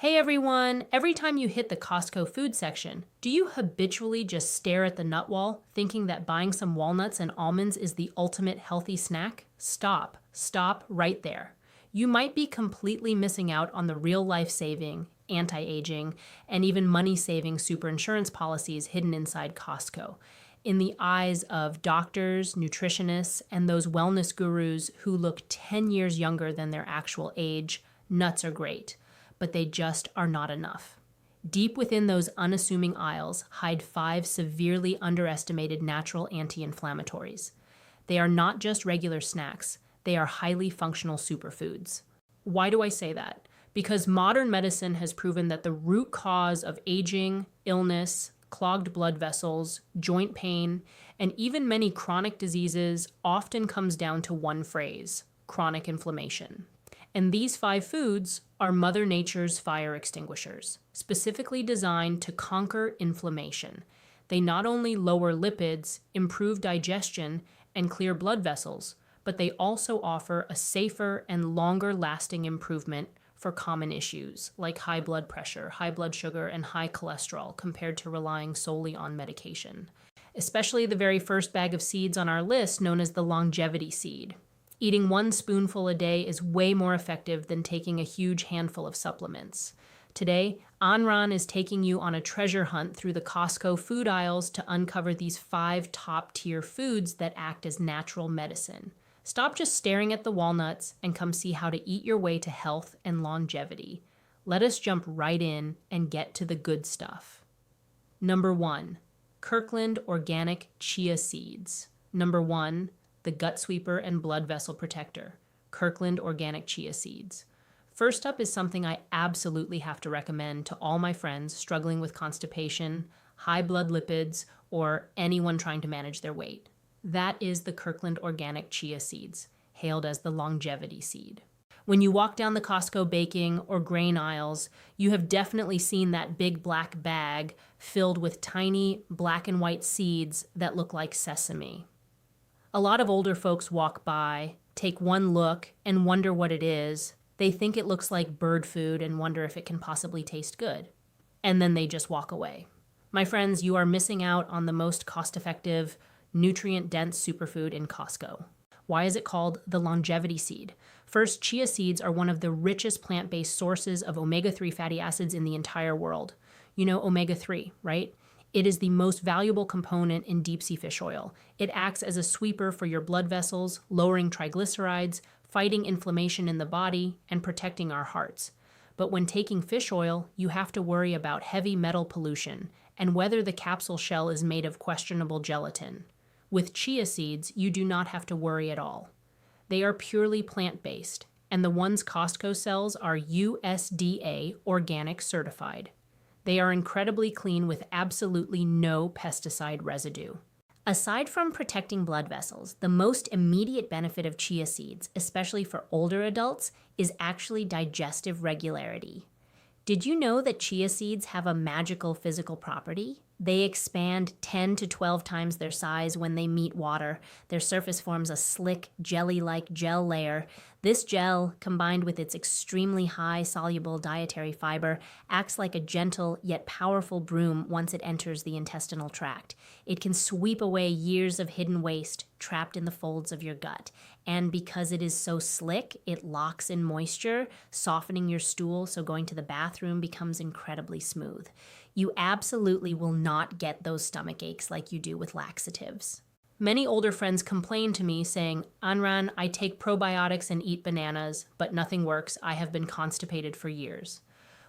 Hey everyone! Every time you hit the Costco food section, do you habitually just stare at the nut wall, thinking that buying some walnuts and almonds is the ultimate healthy snack? Stop. Stop right there. You might be completely missing out on the real life-saving, anti-aging, and even money-saving super insurance policies hidden inside Costco. In the eyes of doctors, nutritionists, and those wellness gurus who look 10 years younger than their actual age, nuts are great, but they just are not enough. Deep within those unassuming aisles hide 5 severely underestimated natural anti-inflammatories. They are not just regular snacks, they are highly functional superfoods. Why do I say that? Because modern medicine has proven that the root cause of aging, illness, clogged blood vessels, joint pain, and even many chronic diseases often comes down to one phrase: chronic inflammation. And these 5 foods are Mother Nature's fire extinguishers, specifically designed to conquer inflammation. They not only lower lipids, improve digestion, and clear blood vessels, but they also offer a safer and longer-lasting improvement for common issues like high blood pressure, high blood sugar, and high cholesterol compared to relying solely on medication. Especially the very first bag of seeds on our list, known as the longevity seed. Eating 1 spoonful a day is way more effective than taking a huge handful of supplements. Today, Anran is taking you on a treasure hunt through the Costco food aisles to uncover these 5 top-tier foods that act as natural medicine. Stop just staring at the walnuts and come see how to eat your way to health and longevity. Let us jump right in and get to the good stuff. Number 1, Kirkland Organic Chia Seeds. Number 1, the gut sweeper and blood vessel protector, Kirkland Organic Chia Seeds. First up is something I absolutely have to recommend to all my friends struggling with constipation, high blood lipids, or anyone trying to manage their weight. That is the Kirkland Organic Chia Seeds, hailed as the longevity seed. When you walk down the Costco baking or grain aisles, you have definitely seen that big black bag filled with tiny black and white seeds that look like sesame. A lot of older folks walk by, take one look, and wonder what it is. They think it looks like bird food and wonder if it can possibly taste good. And then they just walk away. My friends, you are missing out on the most cost-effective, nutrient-dense superfood in Costco. Why is it called the longevity seed? First, chia seeds are one of the richest plant-based sources of omega-3 fatty acids in the entire world. You know omega-3, right? It is the most valuable component in deep-sea fish oil. It acts as a sweeper for your blood vessels, lowering triglycerides, fighting inflammation in the body, and protecting our hearts. But when taking fish oil, you have to worry about heavy metal pollution and whether the capsule shell is made of questionable gelatin. With chia seeds, you do not have to worry at all. They are purely plant-based, and the ones Costco sells are USDA organic certified. They are incredibly clean with absolutely no pesticide residue. Aside from protecting blood vessels, the most immediate benefit of chia seeds, especially for older adults, is actually digestive regularity. Did you know that chia seeds have a magical physical property? They expand 10 to 12 times their size when they meet water. Their surface forms a slick, jelly-like gel layer. This gel, combined with its extremely high soluble dietary fiber, acts like a gentle yet powerful broom once it enters the intestinal tract. It can sweep away years of hidden waste trapped in the folds of your gut. And because it is so slick, it locks in moisture, softening your stool so going to the bathroom becomes incredibly smooth. You absolutely will not get those stomach aches like you do with laxatives. Many older friends complain to me saying, "Anran, I take probiotics and eat bananas, but nothing works. I have been constipated for years."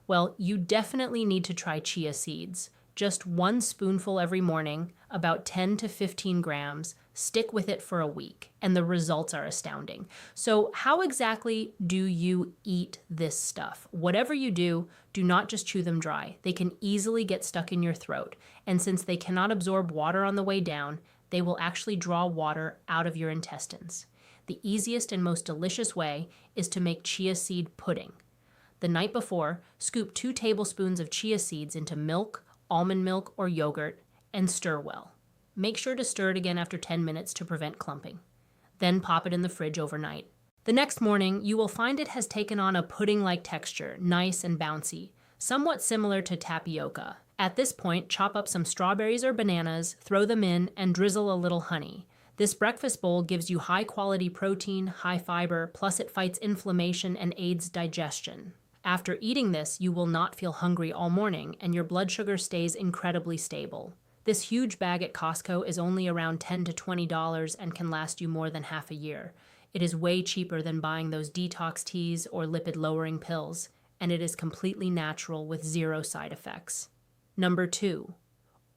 Well, you definitely need to try chia seeds. Just 1 spoonful every morning, about 10 to 15 grams, stick with it for a week, and the results are astounding. So how exactly do you eat this stuff? Whatever you do not just chew them dry. They can easily get stuck in your throat, and since they cannot absorb water on the way down, they will actually draw water out of your intestines. The easiest and most delicious way is to make chia seed pudding. The night before, scoop 2 tablespoons of chia seeds into milk, almond milk, or yogurt, and stir well. Make sure to stir it again after 10 minutes to prevent clumping. Then pop it in the fridge overnight. The next morning, you will find it has taken on a pudding-like texture, nice and bouncy. somewhat similar to tapioca. At this point, chop up some strawberries or bananas, throw them in, and drizzle a little honey. This breakfast bowl gives you high-quality protein, high fiber, plus it fights inflammation and aids digestion. After eating this, you will not feel hungry all morning, and your blood sugar stays incredibly stable. This huge bag at Costco is only around $10 to $20 and can last you more than half a year. It is way cheaper than buying those detox teas or lipid-lowering pills, and it is completely natural with zero side effects. Number 2,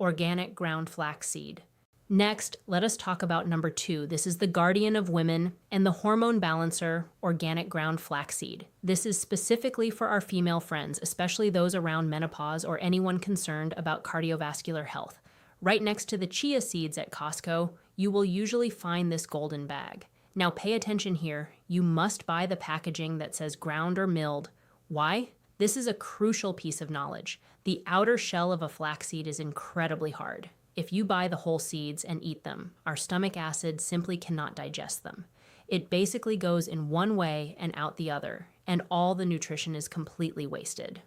organic ground flaxseed. Next, let us talk about number 2. This is the guardian of women and the hormone balancer, organic ground flaxseed. This is specifically for our female friends, especially those around menopause or anyone concerned about cardiovascular health. Right next to the chia seeds at Costco, you will usually find this golden bag. Now pay attention here. You must buy the packaging that says ground or milled. Why? This is a crucial piece of knowledge. The outer shell of a flaxseed is incredibly hard. If you buy the whole seeds and eat them, our stomach acid simply cannot digest them. It basically goes in one way and out the other, and all the nutrition is completely wasted.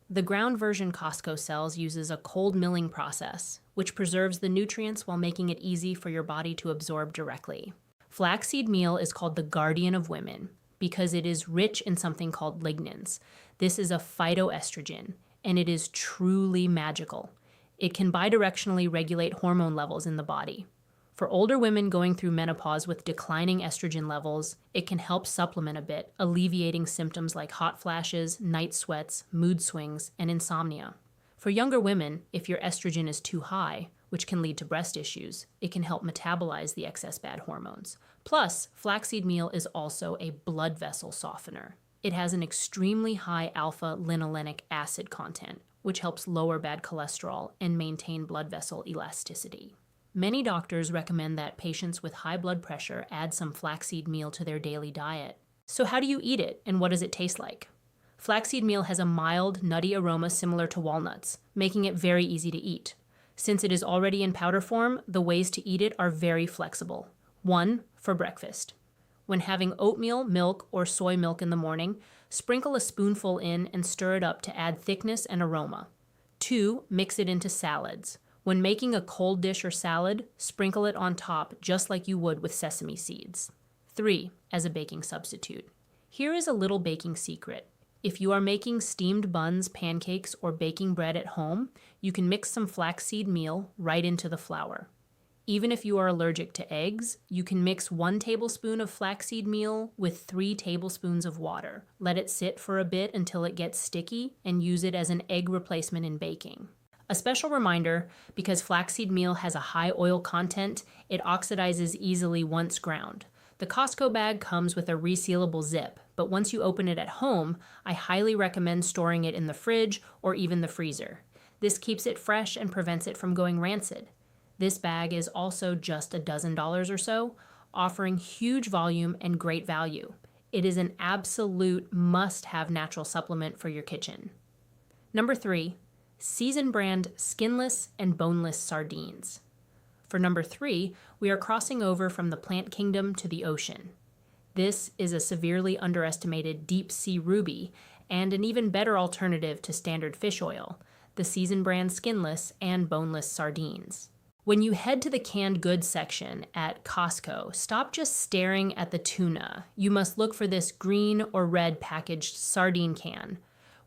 The ground version Costco sells uses a cold milling process, which preserves the nutrients while making it easy for your body to absorb directly. Flaxseed meal is called the guardian of women because it is rich in something called lignans. This is a phytoestrogen, and it is truly magical. It can bidirectionally regulate hormone levels in the body. For older women going through menopause with declining estrogen levels, it can help supplement a bit, alleviating symptoms like hot flashes, night sweats, mood swings, and insomnia. For younger women, if your estrogen is too high, which can lead to breast issues, it can help metabolize the excess bad hormones. Plus, flaxseed meal is also a blood vessel softener. It has an extremely high alpha-linolenic acid content, which helps lower bad cholesterol and maintain blood vessel elasticity. Many doctors recommend that patients with high blood pressure add some flaxseed meal to their daily diet. So how do you eat it, and what does it taste like? Flaxseed meal has a mild, nutty aroma similar to walnuts, making it very easy to eat. Since it is already in powder form, the ways to eat it are very flexible. 1, for breakfast. When having oatmeal, milk, or soy milk in the morning, sprinkle a spoonful in and stir it up to add thickness and aroma. 2, mix it into salads. When making a cold dish or salad, sprinkle it on top just like you would with sesame seeds. 3, as a baking substitute. Here is a little baking secret. If you are making steamed buns, pancakes, or baking bread at home, you can mix some flaxseed meal right into the flour. Even if you are allergic to eggs, you can mix 1 tablespoon of flaxseed meal with 3 tablespoons of water. Let it sit for a bit until it gets sticky and use it as an egg replacement in baking. A special reminder, because flaxseed meal has a high oil content, it oxidizes easily once ground. The Costco bag comes with a resealable zip, but once you open it at home, I highly recommend storing it in the fridge or even the freezer. This keeps it fresh and prevents it from going rancid. This bag is also just $12 or so, offering huge volume and great value. It is an absolute must-have natural supplement for your kitchen. Number 3, season brand skinless and boneless sardines. For number 3, we are crossing over from the plant kingdom to the ocean. This is a severely underestimated deep sea ruby and an even better alternative to standard fish oil, the season brand skinless and boneless sardines. When you head to the canned goods section at Costco, stop just staring at the tuna. You must look for this green or red packaged sardine can.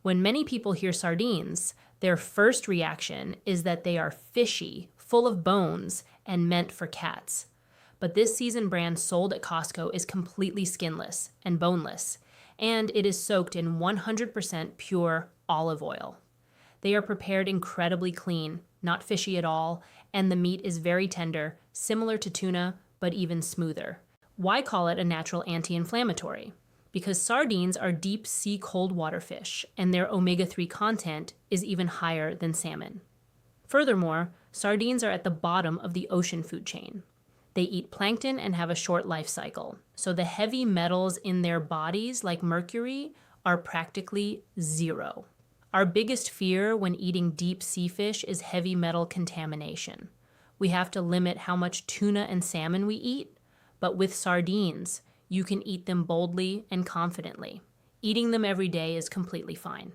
When many people hear sardines, their first reaction is that they are fishy, full of bones, and meant for cats. But this season brand sold at Costco is completely skinless and boneless, and it is soaked in 100% pure olive oil. They are prepared incredibly clean, not fishy at all, and the meat is very tender, similar to tuna, but even smoother. Why call it a natural anti-inflammatory? Because sardines are deep sea cold water fish, and their omega-3 content is even higher than salmon. Furthermore, sardines are at the bottom of the ocean food chain. They eat plankton and have a short life cycle, so the heavy metals in their bodies, like mercury, are practically zero. Our biggest fear when eating deep sea fish is heavy metal contamination. We have to limit how much tuna and salmon we eat, but with sardines, you can eat them boldly and confidently. Eating them every day is completely fine.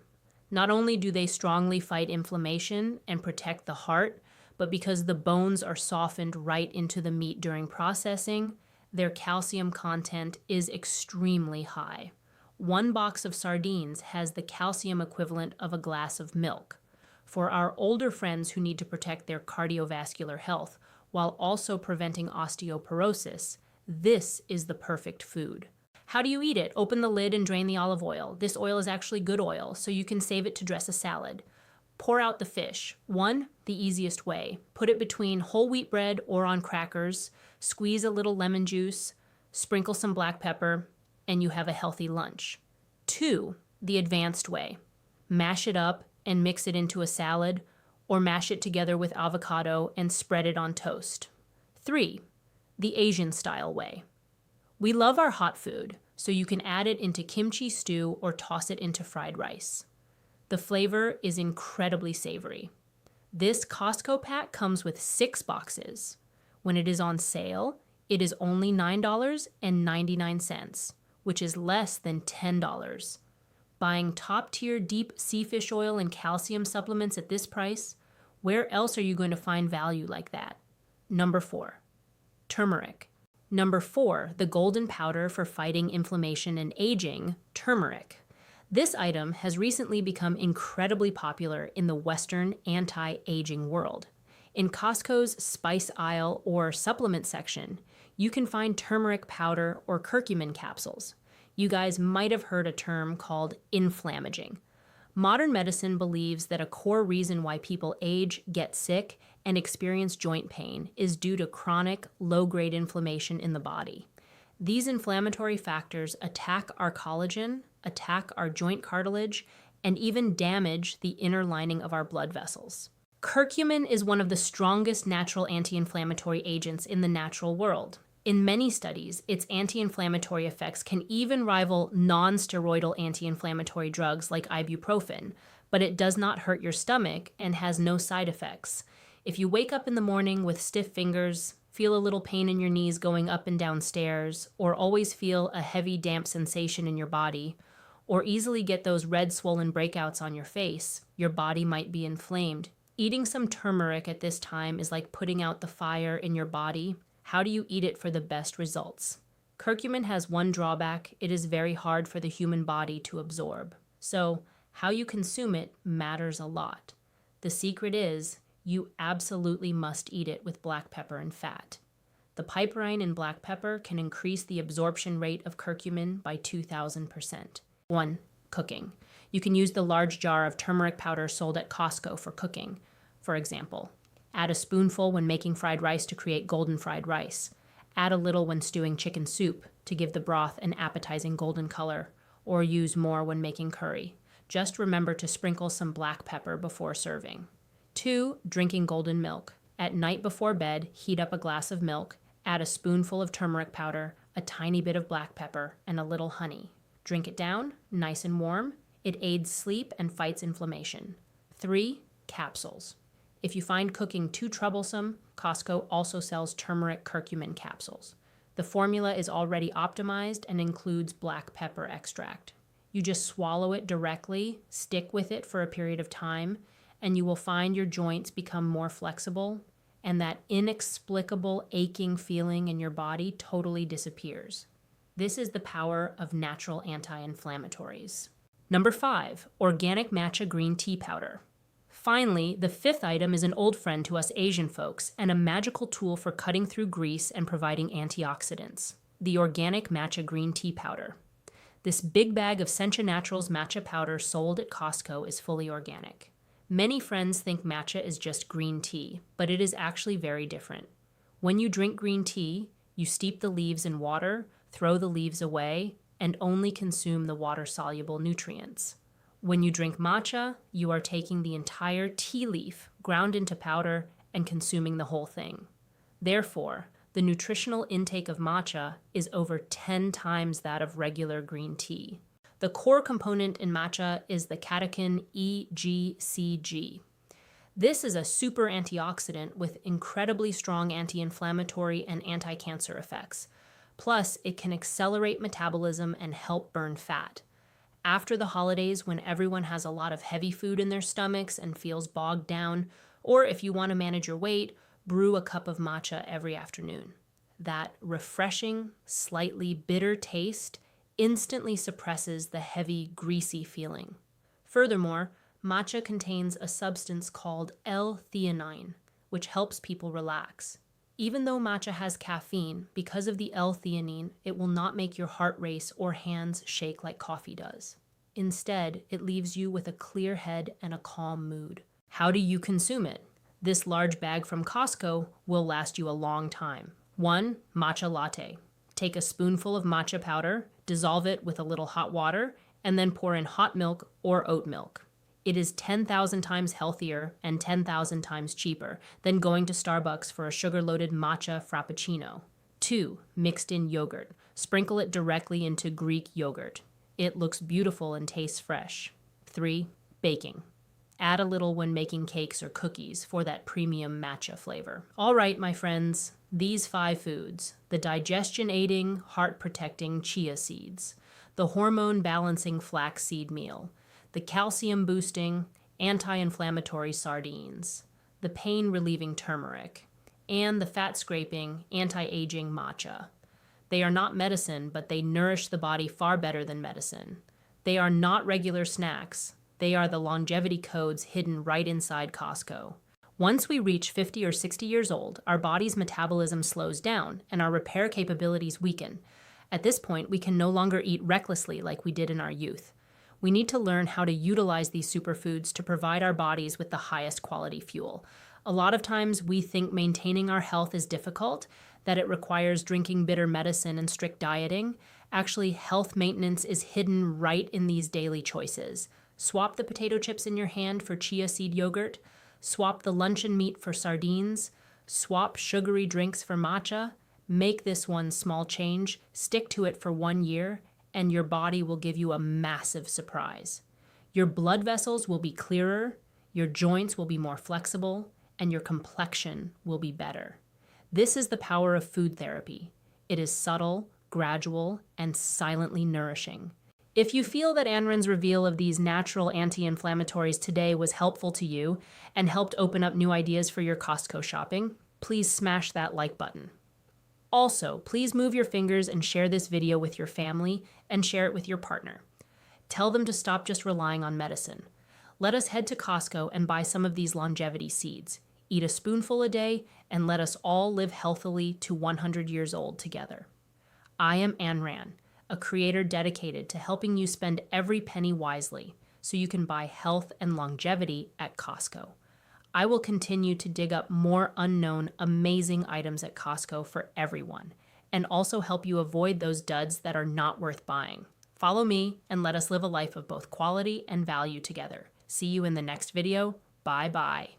Not only do they strongly fight inflammation and protect the heart, but because the bones are softened right into the meat during processing, their calcium content is extremely high. One box of sardines has the calcium equivalent of a glass of milk. For our older friends who need to protect their cardiovascular health while also preventing osteoporosis, this is the perfect food. How do you eat it? Open the lid and drain the olive oil. This oil is actually good oil, so you can save it to dress a salad. Pour out the fish. 1, the easiest way. Put it between whole wheat bread or on crackers, squeeze a little lemon juice, sprinkle some black pepper, and you have a healthy lunch. 2, the advanced way. Mash it up and mix it into a salad, or mash it together with avocado and spread it on toast. 3, the Asian style way. We love our hot food, so you can add it into kimchi stew or toss it into fried rice. The flavor is incredibly savory. This Costco pack comes with 6 boxes. When it is on sale, it is only $9.99, which is less than $10. Buying top-tier deep sea fish oil and calcium supplements at this price, where else are you going to find value like that? Number 4, turmeric. Number 4, the golden powder for fighting inflammation and aging, turmeric. This item has recently become incredibly popular in the Western anti-aging world. In Costco's spice aisle or supplement section, you can find turmeric powder or curcumin capsules. You guys might have heard a term called inflammaging. Modern medicine believes that a core reason why people age, get sick, and experience joint pain is due to chronic, low-grade inflammation in the body. These inflammatory factors attack our collagen, attack our joint cartilage, and even damage the inner lining of our blood vessels. Curcumin is one of the strongest natural anti-inflammatory agents in the natural world. In many studies, its anti-inflammatory effects can even rival non-steroidal anti-inflammatory drugs like ibuprofen, but it does not hurt your stomach and has no side effects. If you wake up in the morning with stiff fingers, feel a little pain in your knees going up and down stairs, or always feel a heavy, damp sensation in your body, or easily get those red swollen breakouts on your face, your body might be inflamed. Eating some turmeric at this time is like putting out the fire in your body. How do you eat it for the best results? Curcumin has one drawback: it is very hard for the human body to absorb. So, how you consume it matters a lot. The secret is, you absolutely must eat it with black pepper and fat. The piperine in black pepper can increase the absorption rate of curcumin by 2,000%. 1. Cooking. You can use the large jar of turmeric powder sold at Costco for cooking. For example, add a spoonful when making fried rice to create golden fried rice. Add a little when stewing chicken soup to give the broth an appetizing golden color, or use more when making curry. Just remember to sprinkle some black pepper before serving. 2. Drinking golden milk. At night before bed, heat up a glass of milk, add a spoonful of turmeric powder, a tiny bit of black pepper, and a little honey. Drink it down, nice and warm. It aids sleep and fights inflammation. 3. Capsules. If you find cooking too troublesome, Costco also sells turmeric curcumin capsules. The formula is already optimized and includes black pepper extract. You just swallow it directly, stick with it for a period of time, and you will find your joints become more flexible, and that inexplicable aching feeling in your body totally disappears. This is the power of natural anti-inflammatories. Number 5, organic matcha green tea powder. Finally, the 5th item is an old friend to us Asian folks and a magical tool for cutting through grease and providing antioxidants: the organic matcha green tea powder. This big bag of Sencha Naturals matcha powder sold at Costco is fully organic. Many friends think matcha is just green tea, but it is actually very different. When you drink green tea, you steep the leaves in water, throw the leaves away, and only consume the water-soluble nutrients. When you drink matcha, you are taking the entire tea leaf, ground into powder, and consuming the whole thing. Therefore, the nutritional intake of matcha is over 10 times that of regular green tea. The core component in matcha is the catechin EGCG. This is a super antioxidant with incredibly strong anti-inflammatory and anti-cancer effects. Plus, it can accelerate metabolism and help burn fat. After the holidays, when everyone has a lot of heavy food in their stomachs and feels bogged down, or if you want to manage your weight, brew a cup of matcha every afternoon. That refreshing, slightly bitter taste instantly suppresses the heavy, greasy feeling. Furthermore, matcha contains a substance called L-theanine, which helps people relax. Even though matcha has caffeine, because of the L-theanine, it will not make your heart race or hands shake like coffee does. Instead, it leaves you with a clear head and a calm mood. How do you consume it? This large bag from Costco will last you a long time. 1. Matcha latte. Take a spoonful of matcha powder, dissolve it with a little hot water, and then pour in hot milk or oat milk. It is 10,000 times healthier and 10,000 times cheaper than going to Starbucks for a sugar-loaded matcha frappuccino. 2. Mixed in yogurt. Sprinkle it directly into Greek yogurt. It looks beautiful and tastes fresh. 3. Baking. Add a little when making cakes or cookies for that premium matcha flavor. All right, my friends, these 5 foods: the digestion-aiding, heart-protecting chia seeds, the hormone-balancing flaxseed meal, the calcium-boosting, anti-inflammatory sardines, the pain-relieving turmeric, and the fat-scraping, anti-aging matcha. They are not medicine, but they nourish the body far better than medicine. They are not regular snacks. They are the longevity codes hidden right inside Costco. Once we reach 50 or 60 years old, our body's metabolism slows down and our repair capabilities weaken. At this point, we can no longer eat recklessly like we did in our youth. We need to learn how to utilize these superfoods to provide our bodies with the highest quality fuel. A lot of times we think maintaining our health is difficult, that it requires drinking bitter medicine and strict dieting. Actually, health maintenance is hidden right in these daily choices. Swap the potato chips in your hand for chia seed yogurt. Swap the luncheon meat for sardines. Swap sugary drinks for matcha. Make this one small change, stick to it for 1 year, and your body will give you a massive surprise. Your blood vessels will be clearer, your joints will be more flexible, and your complexion will be better. This is the power of food therapy. It is subtle, gradual, and silently nourishing. If you feel that Anren's reveal of these natural anti-inflammatories today was helpful to you and helped open up new ideas for your Costco shopping, please smash that like button. Also, please move your fingers and share this video with your family and share it with your partner. Tell them to stop just relying on medicine. Let us head to Costco and buy some of these longevity seeds. Eat a spoonful a day and let us all live healthily to 100 years old together. I am Anran, a creator dedicated to helping you spend every penny wisely so you can buy health and longevity at Costco. I will continue to dig up more unknown, amazing items at Costco for everyone, and also help you avoid those duds that are not worth buying. Follow me and let us live a life of both quality and value together. See you in the next video. Bye-bye.